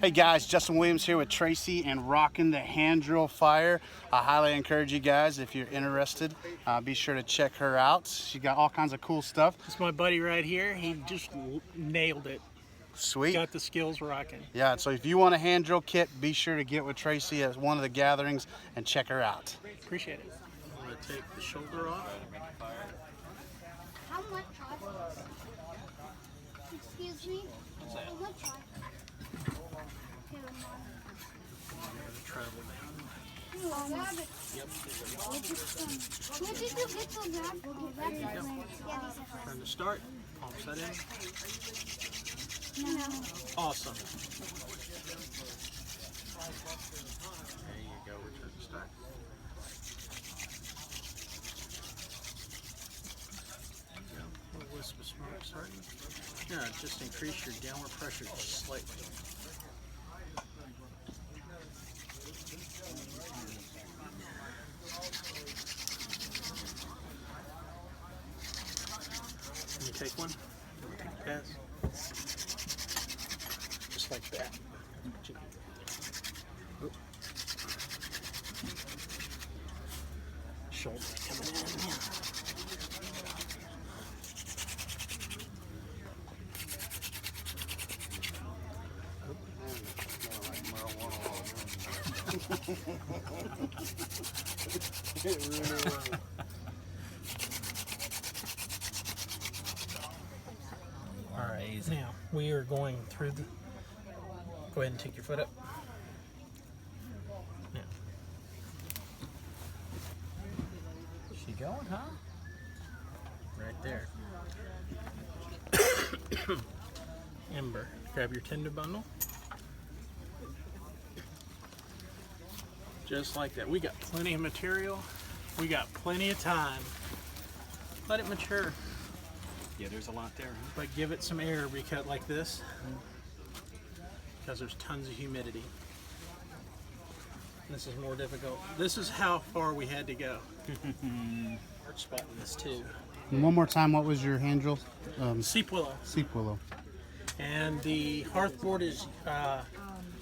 Hey guys, Justin Williams here with Tracy and rocking the hand drill fire. I highly encourage you guys, if you're interested, be sure to check her out. She got all kinds of cool stuff. It's my buddy right here. He just nailed it. Sweet. Got the skills rocking. Yeah, so if you want a hand drill kit, be sure to get with Tracy at one of the gatherings and check her out. Appreciate it. I'm going to take the shoulder off. How much? Excuse me? How much? Travel down. Yep. Where did you get the grab? Time to start. Palm set in. No. Awesome. There you go. Return to start. There you go. A little wisp of smoke starting. Yeah, just increase your downward pressure just slightly. Can you take one? Take a pass. Just like that. Oop. Shoulder coming in. Alright, now we are going through the. Go ahead and take your foot up. Now. She going, huh? Right there. Ember, grab your tinder bundle. Just like that. We got plenty of material. We got plenty of time. Let it mature. Yeah, there's a lot there. Huh? But give it some air recut like this. Because there's tons of humidity. This is more difficult. This is how far we had to go. We're spotting this too. And one more time, what was your hand drill? Seep willow. Seep willow. And the hearth board is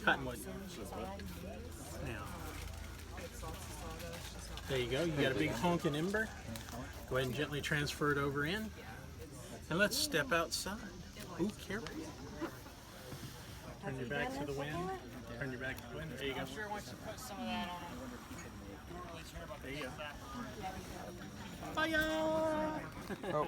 cottonwood. Now, there you go. You got a big honking ember. Go ahead and gently transfer it over in. And let's step outside. Ooh, careful. Turn your back to the wind. Turn your back to the wind. There you go. There you go. Bye, y'all. Oh.